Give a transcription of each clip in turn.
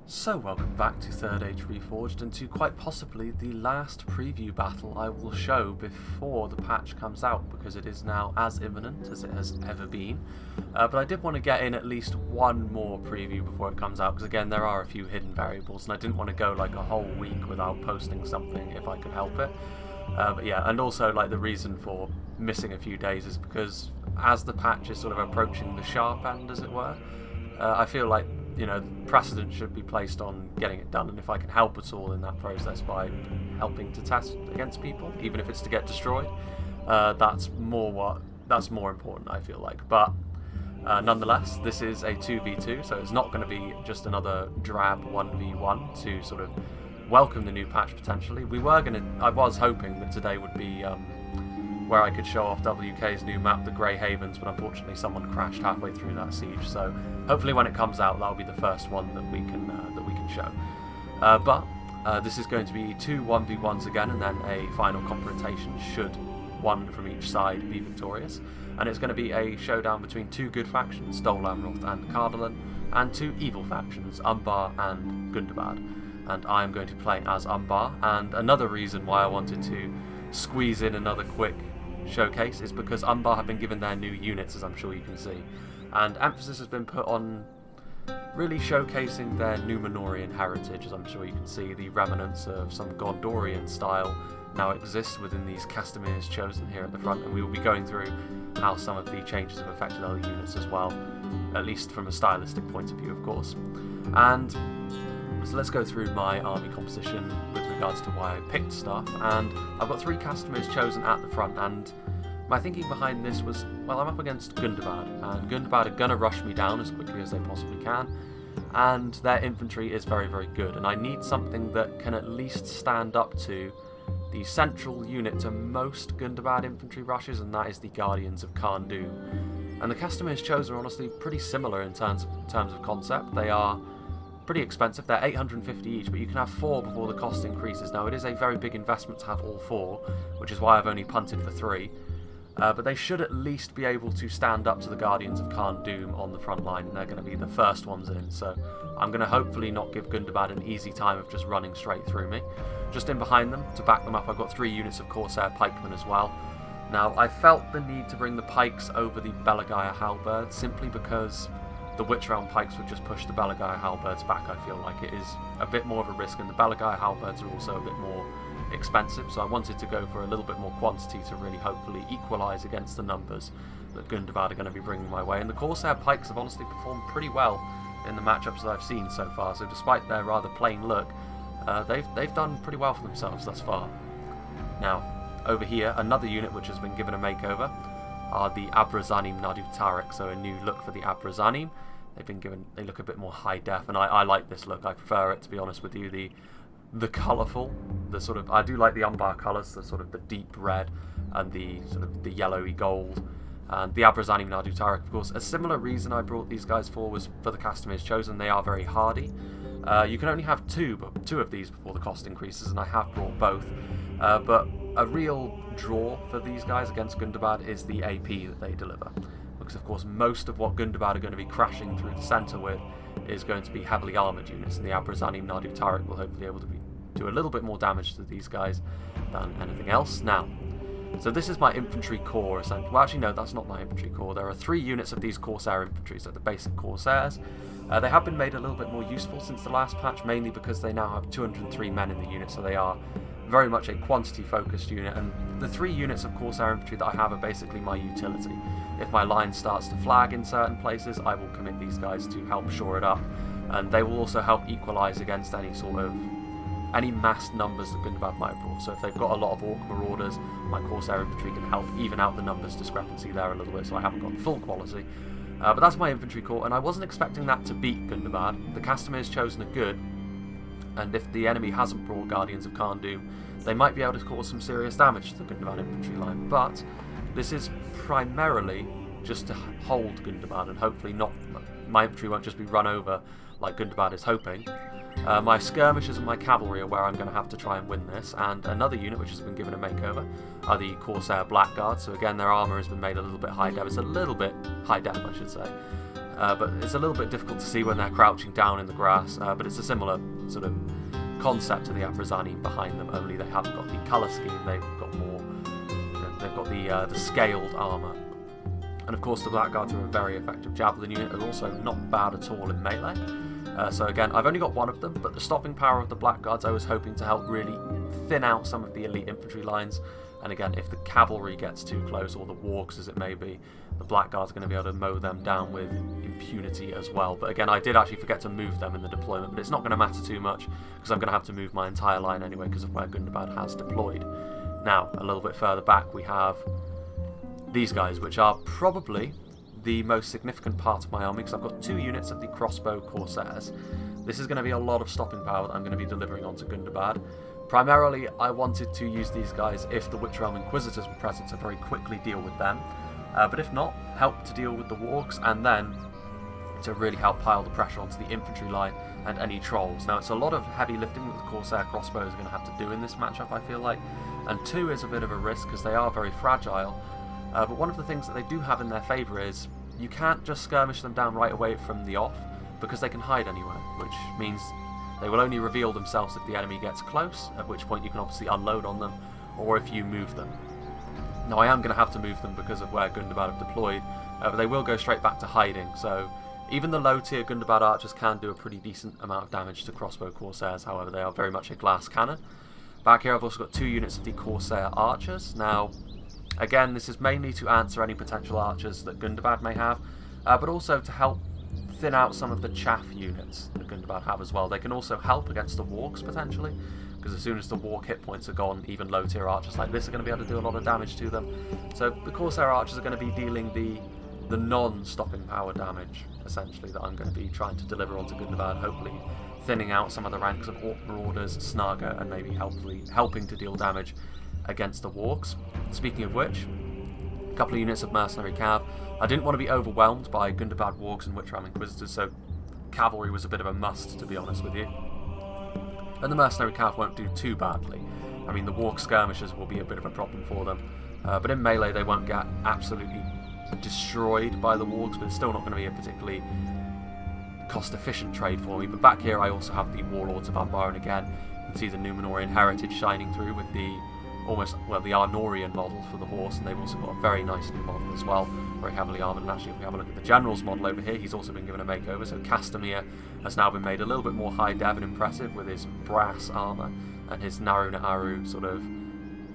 So welcome back to Third Age Reforged, and to quite possibly the last preview battle I will show before the patch comes out, because it is now as imminent as it has ever been. But I did want to get in at least one more preview before it comes out, because again there are a few hidden variables and I didn't want to go like a whole week without posting something if I could help it. But yeah, and also like the reason for missing a few days is because as the patch is sort of approaching the sharp end, as it were, I feel like, you know, precedent should be placed on getting it done, and if I can help at all in that process by helping to test against people, even if it's to get destroyed, that's more important, I feel like. But nonetheless, this is a 2v2, so it's not going to be just another drab 1v1 to sort of welcome the new patch potentially. I was hoping that today would be where I could show off WK's new map, the Grey Havens, but unfortunately someone crashed halfway through that siege. So hopefully when it comes out, that'll be the first one that we can show. But this is going to be two 1v1s again, and then a final confrontation should one from each side be victorious. And it's going to be a showdown between two good factions, Dol Amroth and Cardolan, and two evil factions, Umbar and Gundabad. And I am going to play as Umbar. And another reason why I wanted to squeeze in another quick showcase is because Umbar have been given their new units, as I'm sure you can see, and emphasis has been put on really showcasing their Numenorian heritage. As I'm sure you can see, the remnants of some Gondorian style now exist within these Castemirs chosen here at the front, and we will be going through how some of the changes have affected other units as well, at least from a stylistic point of view, of course. And so let's go through my army composition with regards to why I picked stuff, and I've got three Castemirs chosen at the front, and my thinking behind this was, well, I'm up against Gundabad, and Gundabad are going to rush me down as quickly as they possibly can, and their infantry is very, very good, and I need something that can at least stand up to the central unit to most Gundabad infantry rushes, and that is the Guardians of Khan Doom. And the Castemirs chosen are honestly pretty similar in terms of concept. They are pretty expensive. They're 850 each, but you can have 4 before the cost increases. Now, it is a very big investment to have all 4, which is why I've only punted for 3. But they should at least be able to stand up to the Guardians of Khan Doom on the front line, and they're going to be the first ones in. So I'm going to hopefully not give Gundabad an easy time of just running straight through me. Just in behind them, to back them up, I've got 3 units of Corsair pikemen as well. Now, I felt the need to bring the pikes over the Belagaya halberds, simply because the Witch Realm pikes would just push the Belagaya halberds back. I feel like it is a bit more of a risk, and the Belagaya halberds are also a bit more expensive, so I wanted to go for a little bit more quantity to really hopefully equalise against the numbers that Gundabad are going to be bringing my way. And the Corsair pikes have honestly performed pretty well in the matchups that I've seen so far, so despite their rather plain look, they've done pretty well for themselves thus far. Now, over here, another unit which has been given a makeover are the Abrazanim Nadu Tariq, so a new look for the Abrazanim. They look a bit more high def, and I like this look. I prefer it, to be honest with you. The colourful, I do like the Umbar colours, the sort of the deep red and the sort of the yellowy gold. And the Abrazanim Nadu Tariq, of course, a similar reason I brought these guys for was for the Castemirs chosen. They are very hardy. You can only have two of these before the cost increases, and I have brought both. But a real draw for these guys against Gundabad is the AP that they deliver, because of course most of what Gundabad are going to be crashing through the centre with is going to be heavily armoured units, and the Abrazanim Nadu Tariq will hopefully be able to do a little bit more damage to these guys than anything else. Now, so this is my infantry corps, essentially. Well, actually no, that's not my infantry corps. There are 3 units of these Corsair infantry, so the basic Corsairs. They have been made a little bit more useful since the last patch, mainly because they now have 203 men in the unit, so they are very much a quantity-focused unit, and the 3 units of Corsair infantry that I have are basically my utility. If my line starts to flag in certain places, I will commit these guys to help shore it up, and they will also help equalise against any massed numbers that Gundabad might have brought. So if they've got a lot of Orc Marauders, my Corsair infantry can help even out the numbers discrepancy there a little bit, so I haven't got full quality. But that's my infantry corps, and I wasn't expecting that to beat Gundabad. The Castemirs chosen are good, and if the enemy hasn't brought Guardians of Khan Doom, they might be able to cause some serious damage to the Gundabad infantry line. But this is primarily just to hold Gundabad, and hopefully my infantry won't just be run over like Gundabad is hoping. My skirmishers and my cavalry are where I'm going to have to try and win this, and another unit which has been given a makeover are the Corsair Blackguard. So again, their armour has been made a little bit high def. It's a little bit high def, I should say. but it's a little bit difficult to see when they're crouching down in the grass, but it's a similar sort of concept to the Abrazanin behind them, only they haven't got the colour scheme, they've got more, they've got the scaled armour. And of course the Blackguards are a very effective javelin unit, they're also not bad at all in melee. So again, I've only got one of them, but the stopping power of the Blackguards I was hoping to help really thin out some of the elite infantry lines. And again, if the cavalry gets too close, or the wargs as it may be, the Blackguards are going to be able to mow them down with impunity as well. But again, I did actually forget to move them in the deployment, but it's not going to matter too much, because I'm going to have to move my entire line anyway because of where Gundabad has deployed. Now, a little bit further back, we have these guys, which are probably the most significant part of my army, because I've got 2 units of the crossbow Corsairs. This is going to be a lot of stopping power that I'm going to be delivering onto Gundabad. Primarily, I wanted to use these guys if the Witch Realm Inquisitors were present to very quickly deal with them. But if not, help to deal with the wargs, and then to really help pile the pressure onto the infantry line and any trolls. Now, it's a lot of heavy lifting that the Corsair crossbows are going to have to do in this matchup, I feel like. And 2 is a bit of a risk because they are very fragile. But one of the things that they do have in their favour is you can't just skirmish them down right away from the off, because they can hide anywhere, which means they will only reveal themselves if the enemy gets close, at which point you can obviously unload on them, or if you move them. Now, I am going to have to move them because of where Gundabad have deployed, but they will go straight back to hiding, so even the low-tier Gundabad archers can do a pretty decent amount of damage to crossbow Corsairs, however they are very much a glass cannon. Back here I've also got 2 units of the Corsair Archers. Now, again, this is mainly to answer any potential archers that Gundabad may have, but also to help thin out some of the chaff units that Gundabad have as well. They can also help against the wargs potentially, because as soon as the warg hit points are gone, even low tier archers like this are going to be able to do a lot of damage to them. So the Corsair Archers are going to be dealing the non-stopping power damage, essentially, that I'm going to be trying to deliver onto Gundabad, hopefully thinning out some of the ranks of Orc Marauders, Snaga, and maybe helping to deal damage against the wargs. Speaking of which, a couple of units of Mercenary Cav. I didn't want to be overwhelmed by Gundabad wargs and Witch Realm Inquisitors, so cavalry was a bit of a must, to be honest with you. And the Mercenary Cav won't do too badly. I mean, the warg skirmishers will be a bit of a problem for them, but in melee they won't get absolutely destroyed by the wargs, but it's still not going to be a particularly cost-efficient trade for me. But back here I also have the Warlords of Angmar, and again, you can see the Numenorean heritage shining through with the the Arnorian model for the horse, and they've also got a very nice new model as well, very heavily armoured. And actually, if we have a look at the General's model over here, he's also been given a makeover, so Castamere has now been made a little bit more high-dev and impressive with his brass armour and his Naru Naharu sort of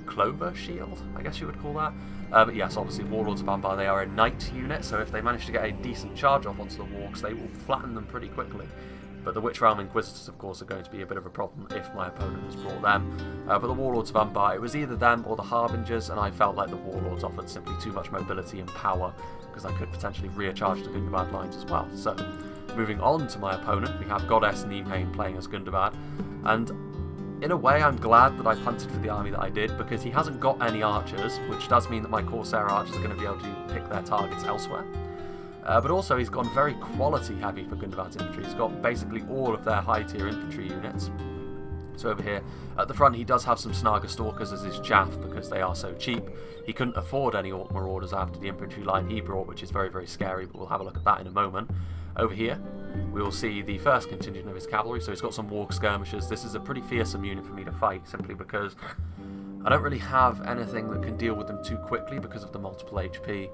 clover shield, I guess you would call that. But yes, obviously Warlords of Angmar, they are a knight unit, so if they manage to get a decent charge off onto the wargs, they will flatten them pretty quickly. But the Witch Realm Inquisitors, of course, are going to be a bit of a problem if my opponent has brought them. But the Warlords of Angmar, it was either them or the Harbingers, and I felt like the Warlords offered simply too much mobility and power, because I could potentially recharge the Gundabad lines as well. So, moving on to my opponent, we have Goddess Nimhain playing as Gundabad, and in a way I'm glad that I punted for the army that I did, because he hasn't got any archers, which does mean that my Corsair Archers are going to be able to pick their targets elsewhere. But also he's gone very quality heavy for Gundabad's infantry. He's got basically all of their high tier infantry units. So over here at the front he does have some Snaga Stalkers as his chaff, because they are so cheap. He couldn't afford any Orc Marauders after the infantry line he brought, which is very, very scary, but we'll have a look at that in a moment. Over here we will see the first contingent of his cavalry, so he's got some Warg Skirmishers. This is a pretty fearsome unit for me to fight, simply because I don't really have anything that can deal with them too quickly because of the multiple HP.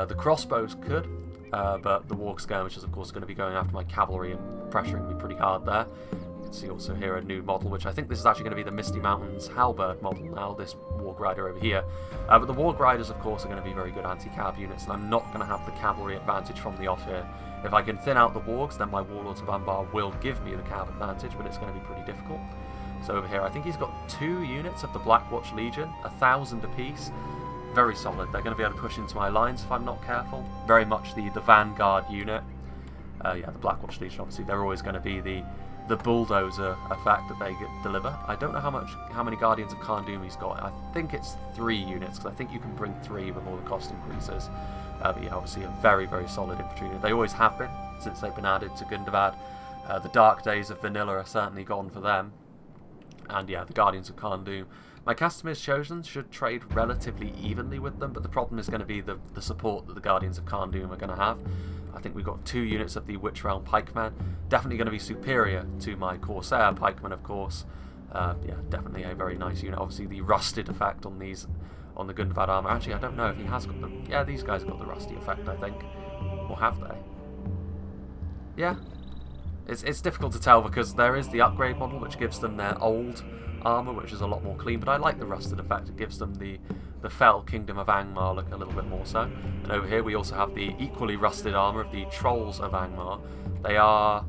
The crossbows could, but the Warg Skirmishers, of course, are going to be going after my cavalry and pressuring me pretty hard there. You can see also here a new model, which I think this is actually going to be the Misty Mountains Halberd model now, this Warg Rider over here. But the Warg Riders, of course, are going to be very good anti-cav units, and I'm not going to have the cavalry advantage from the off here. If I can thin out the Wargs, then my Warlords of Angmar will give me the cav advantage, but it's going to be pretty difficult. So over here, I think he's got 2 units of the Blackwatch Legion, 1,000 apiece. Very solid. They're going to be able to push into my lines if I'm not careful. Very much the Vanguard unit. Yeah, the Blackwatch Legion, obviously, they're always going to be the bulldozer effect that they deliver. I don't know how many Guardians of Kharndoom he's got. I think it's 3 units, because I think you can bring 3 with all the cost increases. But yeah, obviously a very, very solid infantry unit. They always have been, since they've been added to Gundabad. The dark days of vanilla are certainly gone for them. And yeah, the Guardians of Kharndoom. My Castamere's Chosen should trade relatively evenly with them, but the problem is going to be the support that the Guardians of Kharndoom are going to have. I think we've got 2 units of the Witch Realm Pikemen. Definitely going to be superior to my Corsair Pikemen, of course. Yeah, definitely a very nice unit. Obviously, the rusted effect on these, on the Gundabad armor. Actually, I don't know if he has got the... Yeah, these guys have got the rusty effect, I think. Or have they? Yeah. It's difficult to tell because there is the upgrade model, which gives them their old armor, which is a lot more clean. But I like the rusted effect. It gives them the fell Kingdom of Angmar look a little bit more so. And over here, we also have the equally rusted armor of the Trolls of Angmar. They are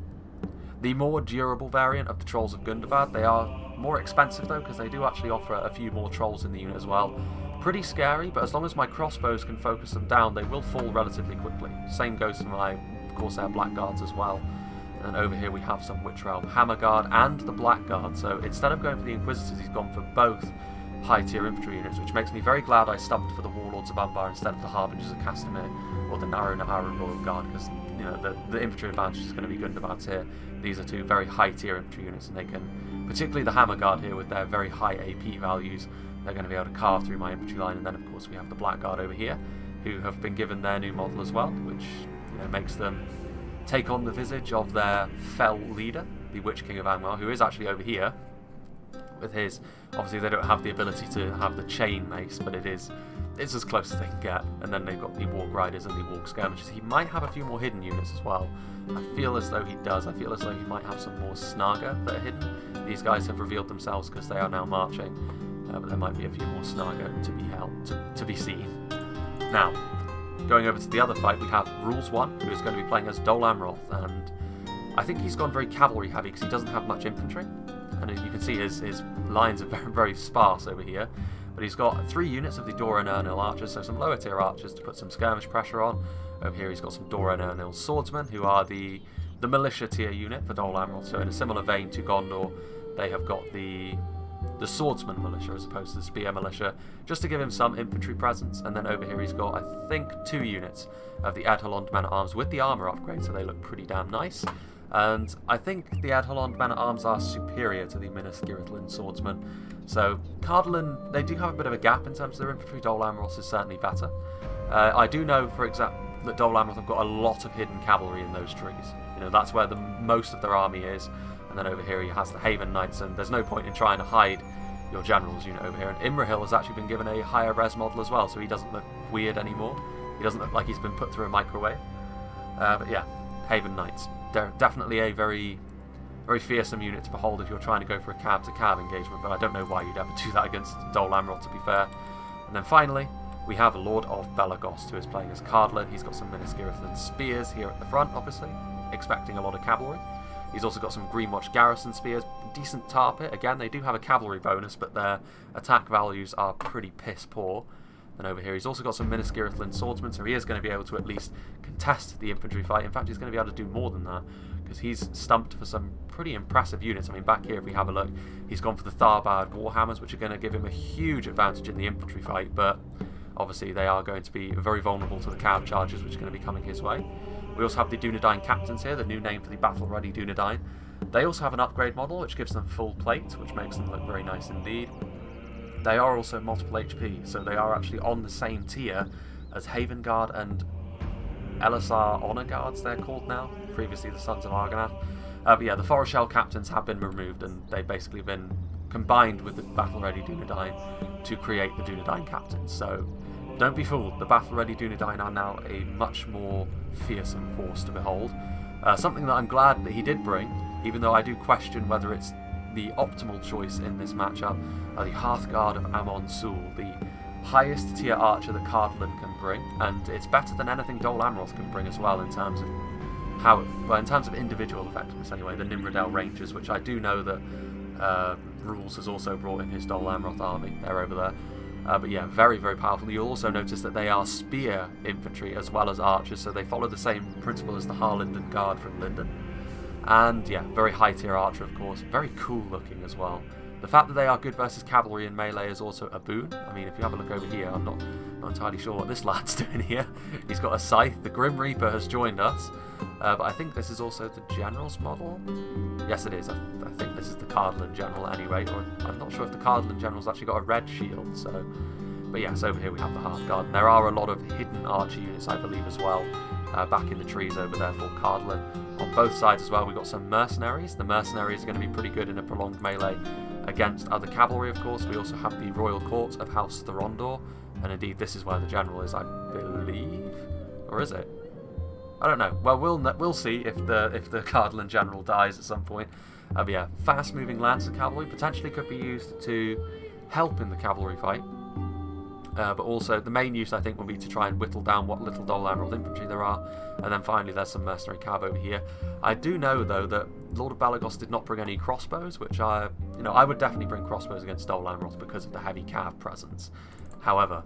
the more durable variant of the Trolls of Gundabad. They are more expensive though, because they do actually offer a few more trolls in the unit as well. Pretty scary, but as long as my crossbows can focus them down, they will fall relatively quickly. Same goes for my Corsair Blackguards as well. And over here we have some Witch Realm Hammer Guard and the Blackguard. So instead of going for the Inquisitors, he's gone for both high-tier infantry units, which makes me very glad I stumped for the Warlords of Umbar instead of the Harbingers of Castamere or the Naru Naharu Royal Guard, because you know the infantry advantage is going to be Gundabad's here. These are 2 very high-tier infantry units, and they can, particularly the Hammer Guard here with their very high AP values, they're going to be able to carve through my infantry line. And then of course we have the Blackguard over here, who have been given their new model as well, which makes them take on the visage of their fell leader, the Witch King of Angmar, who is actually over here with his... Obviously they don't have the ability to have the chain mace, but it's as close as they can get. And then they've got the Walk Riders and the Walk Skirmishers. He might have a few more hidden units as well. I feel as though he does. I feel as though he might have some more Snaga that are hidden. These guys have revealed themselves because they are now marching. But there might be a few more Snaga to be seen. Now, going over to the other fight, we have Rules 1, who is going to be playing as Dol Amroth, and I think he's gone very cavalry heavy because he doesn't have much infantry, and as you can see his lines are very, very sparse over here, but he's got 3 units of the Dora and Ernil Archers, so some lower tier archers to put some skirmish pressure on. Over here he's got some Dora and Ernil Swordsmen, who are the militia tier unit for Dol Amroth, so in a similar vein to Gondor, they have got the swordsman militia as opposed to the spear militia, just to give him some infantry presence. And then over here he's got, I think, 2 units of the Adhalond men-at-arms with the armour upgrade, so they look pretty damn nice. And I think the Adhalond men-at-arms are superior to the Minas Tirith swordsmen. So Cardolan, they do have a bit of a gap in terms of their infantry. Dol Amroth is certainly better. I do know, for example, that Dol Amroth have got a lot of hidden cavalry in those trees. That's where most of their army is. And then over here he has the Haven Knights, and there's no point in trying to hide your general's unit over here. And Imrahil has actually been given a higher res model as well, so he doesn't look weird anymore. He doesn't look like he's been put through a microwave. But yeah, Haven Knights. They're definitely a very, very fearsome unit to behold if you're trying to go for a cab-to-cab engagement, but I don't know why you'd ever do that against Dol Amroth, to be fair. And then finally, we have Lord of Belagost, who is playing as Cardolan. He's got some Minas Tirith spears here at the front, obviously, expecting a lot of cavalry. He's also got some Greenwatch Garrison spears, decent tar pit. Again, they do have a cavalry bonus, but their attack values are pretty piss poor. And over here he's also got some Minas Tirith swordsmen, so he is going to be able to at least contest the infantry fight. In fact, he's going to be able to do more than that, because he's stumped for some pretty impressive units. I mean, back here, if we have a look, he's gone for the Tharbad Warhammers, which are going to give him a huge advantage in the infantry fight, but obviously they are going to be very vulnerable to the cav charges, which are going to be coming his way. We also have the Dunedain Captains here, the new name for the battle-ready Dunedain. They also have an upgrade model, which gives them full plate, which makes them look very nice indeed. They are also multiple HP, so they are actually on the same tier as Haven Guard and Elisar Honor Guards, they're called now. Previously the Sons of Argonath. But yeah, the Forest Shell Captains have been removed, and they've basically been combined with the battle-ready Dunedain to create the Dunedain Captains. So don't be fooled, the battle-ready Dunedain are now a much more fearsome force to behold. Something that I'm glad that he did bring, even though I do question whether it's the optimal choice in this matchup, are the Hearthguard of Amon Sul, the highest tier archer that Cardolan can bring, and it's better than anything Dol Amroth can bring as well in terms of in terms of individual effectiveness anyway, the Nimrodel Rangers, which I do know that Rules has also brought in his Dol Amroth army. They're over there. But yeah, very, very powerful. You'll also notice that they are spear infantry as well as archers, so they follow the same principle as the Harlinden Guard from Linden. And yeah, very high tier archer, of course. Very cool looking as well. The fact that they are good versus cavalry and melee is also a boon. I mean, if you have a look over here, I'm not entirely sure what this lad's doing here. He's got a scythe. The Grim Reaper has joined us. But I think this is also the General's model. Yes, it is. I think this is the Cardolan General anyway. Or I'm not sure if the Cardolan General's actually got a red shield. So, but yes, over here we have the Hearthguard. There are a lot of hidden archer units, I believe, as well. back in the trees over there for Cardland. On both sides as well, we've got some mercenaries. The mercenaries are going to be pretty good in a prolonged melee against other cavalry, of course. We also have the Royal Court of House Thorondor, and indeed this is where the general is, I believe. Or is it? I don't know. Well, we'll see if the Cardland general dies at some point. But yeah, fast-moving Lancer cavalry potentially could be used to help in the cavalry fight. But also, the main use, I think, will be to try and whittle down what little Dole Emerald infantry there are. And then finally, there's some mercenary cav over here. I do know, though, that Lord of Belagos did not bring any crossbows, which I would definitely bring crossbows against Dole Emeralds because of the heavy cav presence. However,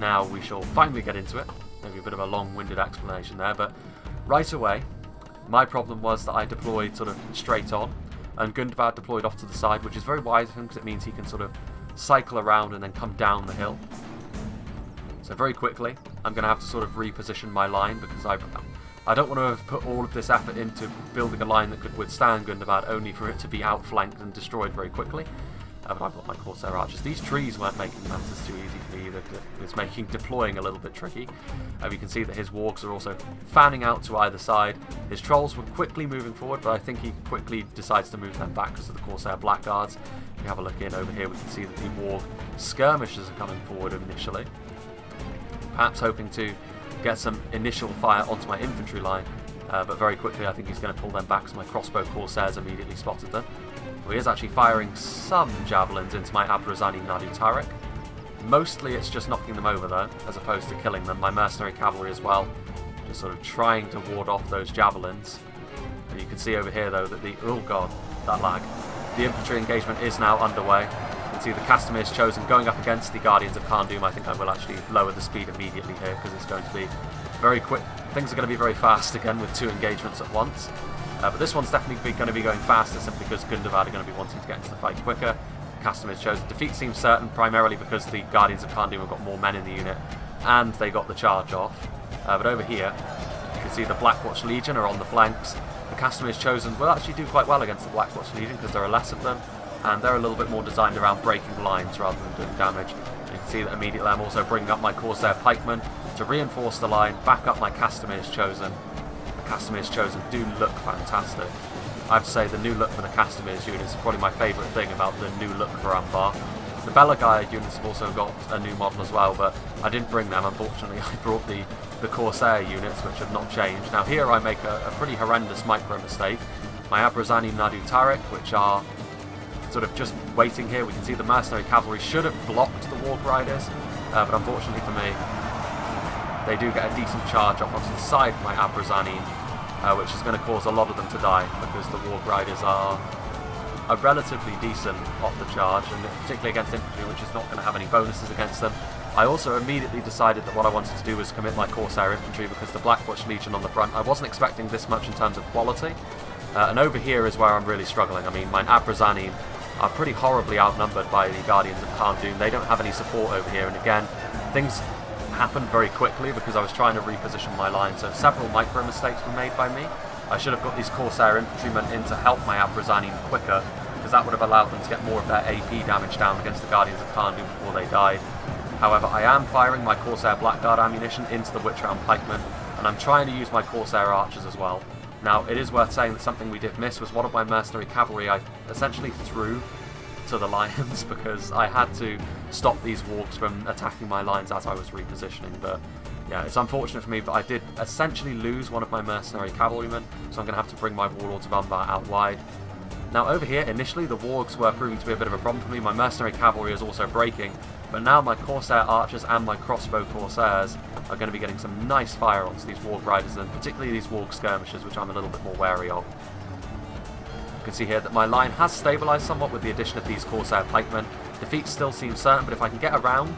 now we shall finally get into it. Maybe a bit of a long-winded explanation there, but right away, my problem was that I deployed sort of straight on, and Gundabad deployed off to the side, which is very wise of him because it means he can sort of cycle around and then come down the hill. So very quickly, I'm going to have to sort of reposition my line because I don't want to have put all of this effort into building a line that could withstand Gundabad only for it to be outflanked and destroyed very quickly. But I've got my Corsair Archers. These trees weren't making matters too easy for me either, because it's making deploying a little bit tricky. You can see that his wargs are also fanning out to either side. His trolls were quickly moving forward, but I think he quickly decides to move them back because of the Corsair Blackguards. If we have a look in over here, we can see that the warg skirmishers are coming forward initially. Perhaps hoping to get some initial fire onto my infantry line, but very quickly I think he's going to pull them back, so my crossbow Corsairs immediately spotted them. Well, he is actually firing some javelins into my Abrazani Nadu Tarek. Mostly it's just knocking them over though, as opposed to killing them. My mercenary cavalry as well, just sort of trying to ward off those javelins. And you can see over here though that oh god, that lag. The infantry engagement is now underway. You can see the Castamir's Chosen going up against the Guardians of Kharndoom. I think I will actually lower the speed immediately here because it's going to be very quick. Things are going to be very fast again with two engagements at once. But this one's definitely going to be going faster simply because Gundabad are going to be wanting to get into the fight quicker. Castamir's Chosen. Defeat seems certain primarily because the Guardians of Kharndoom have got more men in the unit and they got the charge off. But over here, you can see the Blackwatch Legion are on the flanks. The Castamir's Chosen will actually do quite well against the Blackwatch Legion because there are less of them, and they're a little bit more designed around breaking lines rather than doing damage. You can see that immediately I'm also bringing up my Corsair Pikemen to reinforce the line, back up my Castamir's Chosen. The Castamir's Chosen do look fantastic. I have to say the new look for the Castamir's units is probably my favourite thing about the new look for Angmar. The Belagaya units have also got a new model as well, but I didn't bring them, unfortunately. I brought the Corsair units, which have not changed. Now here I make a pretty horrendous micro mistake. My Abrazani Nadu Tarek, which are sort of just waiting here. We can see the mercenary cavalry should have blocked the Warg Riders, but unfortunately for me, they do get a decent charge off onto the side of my Abrazani, which is going to cause a lot of them to die because the Warg Riders are relatively decent off the charge, and particularly against infantry, which is not going to have any bonuses against them. I also immediately decided that what I wanted to do was commit my Corsair infantry because the Blackwatch Legion on the front, I wasn't expecting this much in terms of quality. And over here is where I'm really struggling. I mean, my Abrazani are pretty horribly outnumbered by the Guardians of Kharndoom. They don't have any support over here, and again, things happened very quickly because I was trying to reposition my line, so several micro mistakes were made by me. I should have got these Corsair infantrymen in to help my Abrazani quicker, because that would have allowed them to get more of their AP damage down against the Guardians of Kharndoom before they died. However, I am firing my Corsair Blackguard ammunition into the Witch Round Pikemen, and I'm trying to use my Corsair Archers as well. Now, it is worth saying that something we did miss was one of my mercenary cavalry I essentially threw to the lions because I had to stop these wargs from attacking my lines as I was repositioning. But yeah, it's unfortunate for me, but I did essentially lose one of my mercenary cavalrymen, so I'm going to have to bring my Warlords of Angmar out wide. Now over here, initially the wargs were proving to be a bit of a problem for me. My mercenary cavalry is also breaking, but now my Corsair Archers and my crossbow Corsairs are going to be getting some nice fire onto these Warg Riders, and particularly these Warg Skirmishers, which I'm a little bit more wary of. You can see here that my line has stabilised somewhat with the addition of these Corsair Pikemen. Defeat still seems certain, but if I can get around,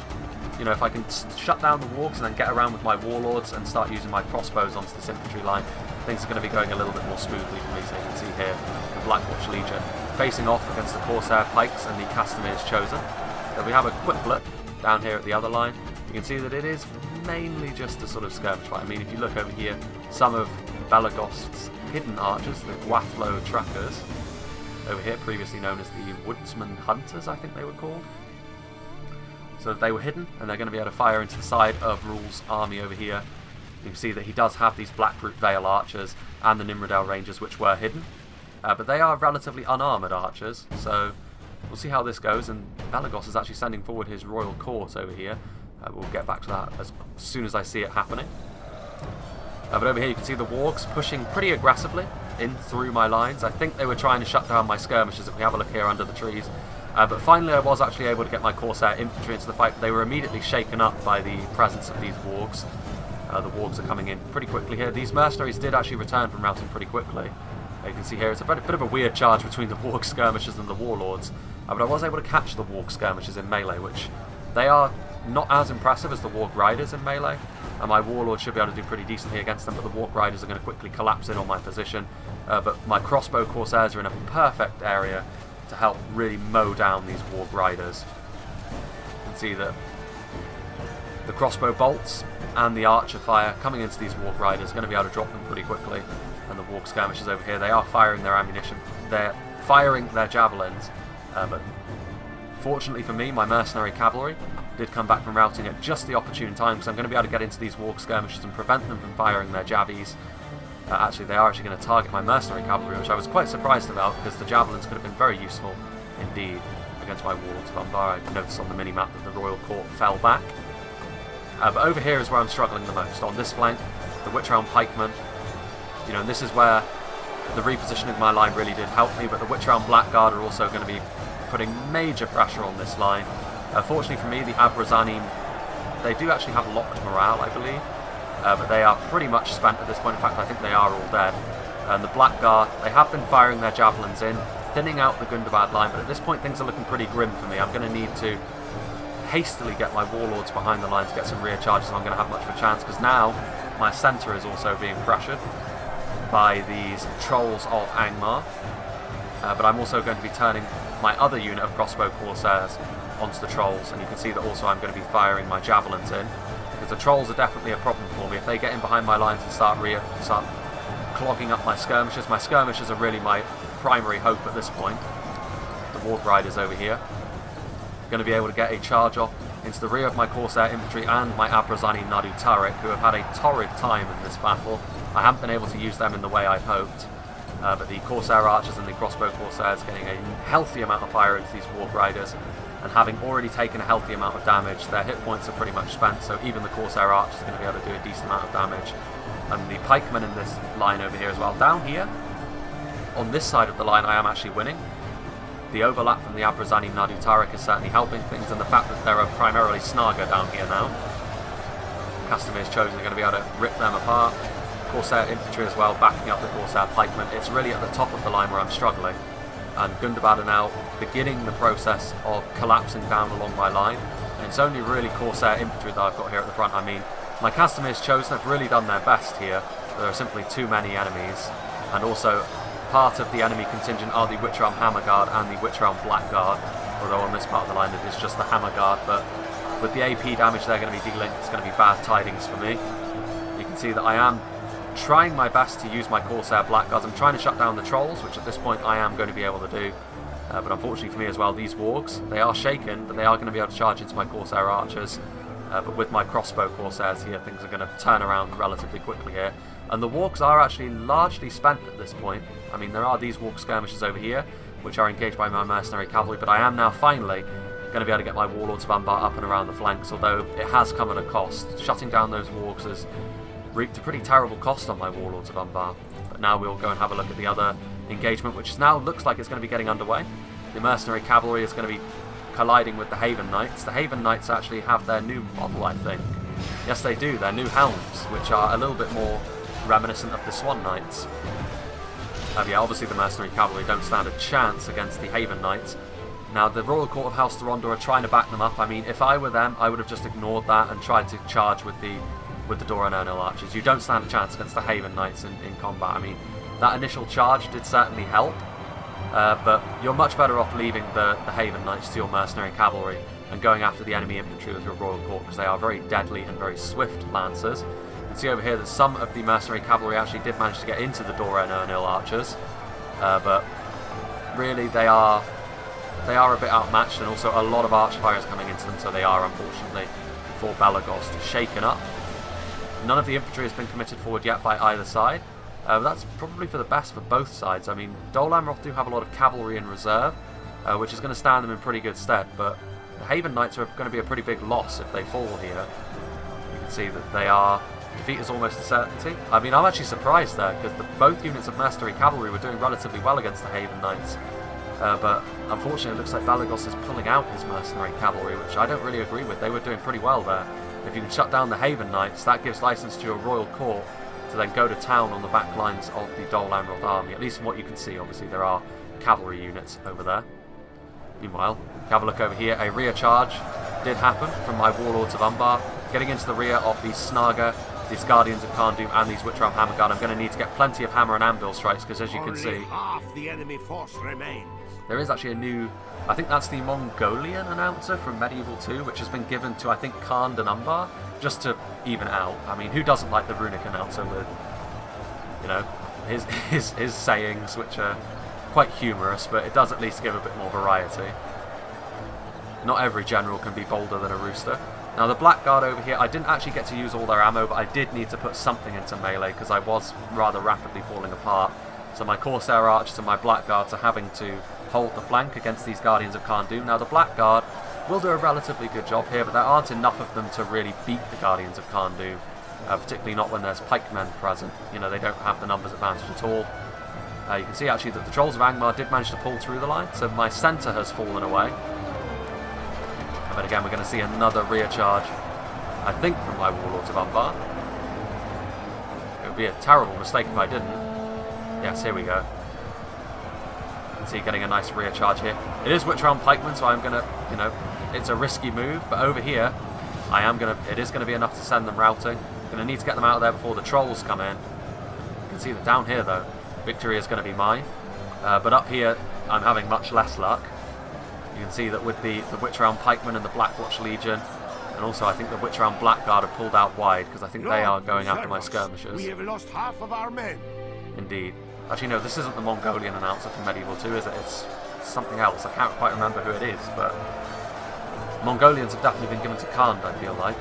you know, if I can shut down the wargs and then get around with my Warlords and start using my crossbows onto this infantry line, things are going to be going a little bit more smoothly for me. So you can see here the Blackwatch Legion facing off against the Corsair Pikes and the Castamir's Chosen. So we have a quick look down here at the other line. You can see that it is mainly just a sort of skirmish fight. I mean, if you look over here, some of Belagost's hidden archers, the Gwathlo Truckers, over here, previously known as the Woodsman Hunters, I think they were called. So they were hidden, and they're going to be able to fire into the side of Rule's army over here. You can see that he does have these Blackroot Vale Archers and the Nimrodale Rangers, which were hidden. But they are relatively unarmoured archers, so we'll see how this goes. And Belagos is actually sending forward his Royal Court over here. We'll get back to that as soon as I see it happening. But over here you can see the Wargs pushing pretty aggressively in through my lines. I think they were trying to shut down my skirmishers if we have a look here under the trees. But finally I was actually able to get my Corsair infantry into the fight, but they were immediately shaken up by the presence of these Wargs. The Wargs are coming in pretty quickly here. These mercenaries did actually return from routing pretty quickly. You can see here it's a bit of a weird charge between the Warg skirmishers and the Warlords. But I was able to catch the Warg skirmishers in melee, which they are not as impressive as the Warg Riders in melee. And my Warlord should be able to do pretty decently against them, but the Warg Riders are going to quickly collapse in on my position. But my crossbow Corsairs are in a perfect area to help really mow down these Warg Riders. You can see that the crossbow bolts and the archer fire coming into these Warg Riders are going to be able to drop them pretty quickly. And the Warg skirmishers over here, they are firing their ammunition, they're firing their javelins. But fortunately for me, my mercenary cavalry did come back from routing at just the opportune time, because I'm going to be able to get into these Warg skirmishers and prevent them from firing their javies. Actually, they are actually going to target my mercenary cavalry, which I was quite surprised about, because the javelins could have been very useful indeed against my Warlords of Angmar. I noticed on the minimap that the Royal Court fell back. But over here is where I'm struggling the most. On this flank, the Witch Realm Pikemen, you know, and this is where the repositioning of my line really did help me, but the Witch Realm Blackguard are also going to be putting major pressure on this line. Fortunately for me, the Abrazanim, they do actually have locked morale, I believe, but they are pretty much spent at this point. In fact, I think they are all dead. And the Blackguard, they have been firing their javelins in, thinning out the Gundabad line, but at this point things are looking pretty grim for me. I'm going to need to hastily get my Warlords behind the line to get some rear charges if I'm going to have much of a chance, because now my centre is also being pressured by these Trolls of Angmar. But I'm also going to be turning my other unit of crossbow Corsairs onto the Trolls, and you can see that also I'm going to be firing my javelins in, because the Trolls are definitely a problem for me. If they get in behind my lines and start clogging up my skirmishers are really my primary hope at this point. The Warg Riders over here are going to be able to get a charge off into the rear of my Corsair infantry and my Abrazani Nadu Tariq, who have had a torrid time in this battle. I haven't been able to use them in the way I'd hoped. But the Corsair Archers and the crossbow Corsairs getting a healthy amount of fire into these Warg Riders, and having already taken a healthy amount of damage, their hit points are pretty much spent, so even the Corsair Archers are going to be able to do a decent amount of damage. And the pikemen in this line over here as well. Down here, on this side of the line, I am actually winning. The overlap from the Abrazani Nadu Tariq is certainly helping things, and the fact that there are primarily Snaga down here now. Castamir's Chosen are going to be able to rip them apart. Corsair infantry as well, backing up the Corsair pikemen. It's really at the top of the line where I'm struggling. And Gundabad are now beginning the process of collapsing down along my line. And it's only really Corsair infantry that I've got here at the front. I mean, my Castamir's Chosen have really done their best here. There are simply too many enemies. And also, part of the enemy contingent are the Witch Realm Hammer Guard and the Witch Realm Blackguard. Although on this part of the line it is just the Hammer Guard. But with the AP damage they're going to be dealing, it's going to be bad tidings for me. You can see that I am trying my best to use my Corsair Blackguards. I'm trying to shut down the Trolls, which at this point I am going to be able to do. But unfortunately for me as well, these Wargs, they are shaken, but they are going to be able to charge into my Corsair Archers. But with my crossbow Corsairs here, things are going to turn around relatively quickly here. And the Wargs are actually largely spent at this point. I mean, there are these Warg skirmishers over here, which are engaged by my mercenary cavalry, but I am now finally going to be able to get my Warlords of Angmar up and around the flanks, although it has come at a cost. Shutting down those Wargs has reaped a pretty terrible cost on my Warlords of Angmar. But now we'll go and have a look at the other engagement, which now looks like it's going to be getting underway. The mercenary cavalry is going to be colliding with the Haven Knights. The Haven Knights actually have their new model, I think. Yes, they do. Their new helms, which are a little bit more reminiscent of the Swan Knights. Yeah, obviously the mercenary cavalry don't stand a chance against the Haven Knights. Now, the Royal Court of House Thorondor are trying to back them up. I mean, if I were them, I would have just ignored that and tried to charge with the Doran Ernil Archers. You don't stand a chance against the Haven Knights in combat. I mean, that initial charge did certainly help, but you're much better off leaving the Haven Knights to your mercenary cavalry and going after the enemy infantry with your Royal Court, because they are very deadly and very swift lancers. You can see over here that some of the mercenary cavalry actually did manage to get into the Doran Ernil Archers, but really they are a bit outmatched, and also a lot of archfire is coming into them, so they are unfortunately, for Belagos, shaken up. None of the infantry has been committed forward yet by either side. But that's probably for the best for both sides. I mean, Dol Amroth do have a lot of cavalry in reserve, which is going to stand them in pretty good stead, but the Haven Knights are going to be a pretty big loss if they fall here. You can see that they are... defeat is almost a certainty. I mean, I'm actually surprised there, because both units of mercenary cavalry were doing relatively well against the Haven Knights. But unfortunately it looks like Balagos is pulling out his mercenary cavalry, which I don't really agree with. They were doing pretty well there. If you can shut down the Haven Knights, that gives license to your royal court to then go to town on the back lines of the Dol Amroth army. At least from what you can see, obviously there are cavalry units over there. Meanwhile, have a look over here. A rear charge did happen from my Warlords of Umbar, getting into the rear of the Snaga, these Guardians of Kharndoom, and these Witchram Hammer Guard. I'm going to need to get plenty of hammer and anvil strikes, because as you can see, half the enemy force remains. There is actually a new, I think that's the Mongolian announcer from Medieval 2, which has been given to, I think, Khand and Umbar, just to even out. I mean, who doesn't like the runic announcer with, you know, his sayings, which are quite humorous, but it does at least give a bit more variety. Not every general can be bolder than a rooster. Now the Blackguard over here, I didn't actually get to use all their ammo, but I did need to put something into melee because I was rather rapidly falling apart. So my Corsair Archers and my Blackguards are having to hold the flank against these Guardians of Kharndoom. Now the Blackguard will do a relatively good job here, but there aren't enough of them to really beat the Guardians of Kharndoom, particularly not when there's pikemen present. You know, they don't have the numbers advantage at all. You can see actually that the Trolls of Angmar did manage to pull through the line, so my centre has fallen away. But again, we're going to see another rear charge, I think, from my Warlords of Umbar. It would be a terrible mistake if I didn't. Yes, here we go. You can see getting a nice rear charge here. It is Witchram pikemen, so I'm going to, you know, it's a risky move, but over here, it is going to be enough to send them routing. Going to need to get them out of there before the Trolls come in. You can see that down here, though, victory is going to be mine. But up here, I'm having much less luck. You can see that with the Witchram pikemen and the Blackwatch Legion, and also I think the Witchram Blackguard have pulled out wide, because I think they are going after my skirmishers. We have lost half of our men. Indeed. Actually, no, this isn't the Mongolian announcer from Medieval 2, is it? It's something else. I can't quite remember who it is, but Mongolians have definitely been given to Khand, I feel like.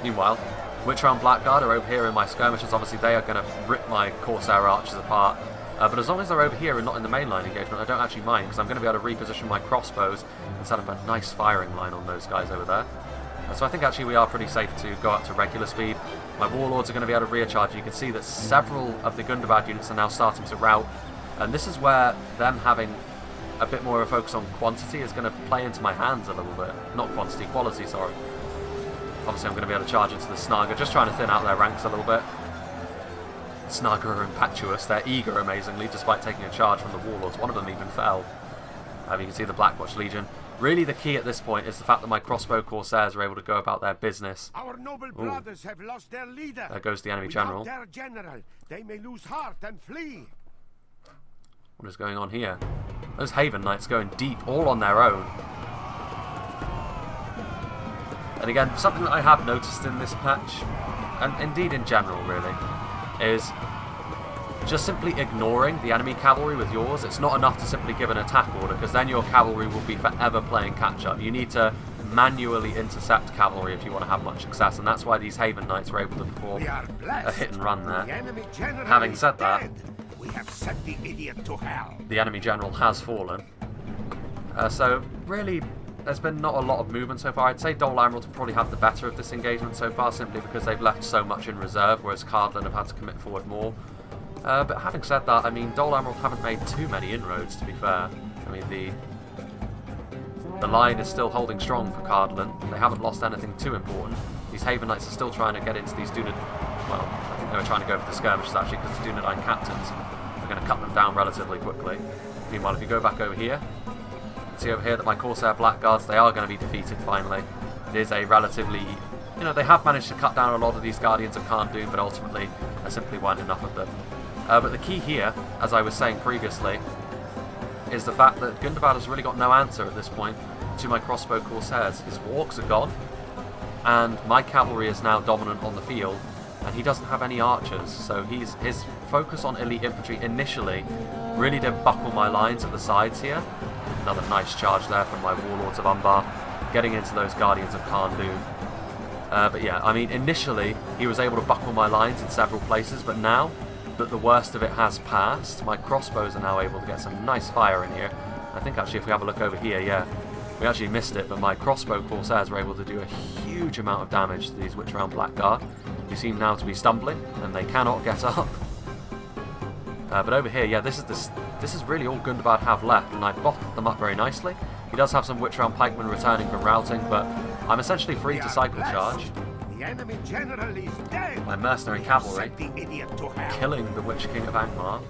Meanwhile, Witchram Blackguard are over here in my skirmishers. Obviously, they are going to rip my Corsair Archers apart. But as long as they're over here and not in the mainline engagement, I don't actually mind, because I'm going to be able to reposition my crossbows and set up a nice firing line on those guys over there. So I think actually we are pretty safe to go up to regular speed. My Warlords are going to be able to recharge. You can see that several of the Gundabad units are now starting to rout, and this is where them having a bit more of a focus on quantity is going to play into my hands a little bit. Not quantity, quality, sorry. Obviously I'm going to be able to charge into the Snaga, just trying to thin out their ranks a little bit. Snaga are impetuous, they're eager amazingly, despite taking a charge from the Warlords. One of them even fell. You can see the Blackwatch Legion. Really the key at this point is the fact that my crossbow Corsairs are able to go about their business. Our noble brothers have lost their leader. There goes the enemy Without general. their general, they may lose heart and flee. What is going on here? Those Haven Knights going deep, all on their own. And again, something that I have noticed in this patch, and indeed in general really, is just simply ignoring the enemy cavalry with yours. It's not enough to simply give an attack order, because then your cavalry will be forever playing catch-up. You need to manually intercept cavalry if you want to have much success, and that's why these Haven Knights were able to perform a hit and run there. Having said that, we have sent the idiot to hell. The enemy general has fallen. So really, there's been not a lot of movement so far. I'd say Dol Amroth will probably have the better of this engagement so far, simply because they've left so much in reserve, whereas Cardland have had to commit forward more. But having said that, I mean, Dol Amroth haven't made too many inroads, to be fair. I mean, the line is still holding strong for Cardland. They haven't lost anything too important. These Haven Knights are still trying to get into these Dunedain... Well, I think they were trying to go for the skirmishers, actually, because the Dunedain captains are going to cut them down relatively quickly. Meanwhile, if you go back over here, you can see over here that my Corsair Blackguards, they are going to be defeated finally. It is a relatively... You know, they have managed to cut down a lot of these Guardians of Kharndoom, but ultimately there simply weren't enough of them. But the key here, as I was saying previously, is the fact that Gundabad has really got no answer at this point to my crossbow Corsairs. His walks are gone, and my cavalry is now dominant on the field, and he doesn't have any archers, so his focus on elite infantry initially really did buckle my lines at the sides here. Another nice charge there from my Warlords of Umbar, getting into those Guardians of Kharndoom. But yeah, I mean, initially he was able to buckle my lines in several places, but now that the worst of it has passed, my crossbows are now able to get some nice fire in here. I think actually if we have a look over here, yeah, we actually missed it, but my crossbow Corsairs are able to do a huge amount of damage to these Witch Realm Blackguard, who seem now to be stumbling, and they cannot get up. But over here, yeah, this is really all Gundabad have left, and I bottled them up very nicely. He does have some Witch Realm Pikemen returning from routing, but I'm essentially free to cycle charge. The enemy general is dead. My mercenary cavalry Set the idiot to hell. killing the Witch King of Angmar.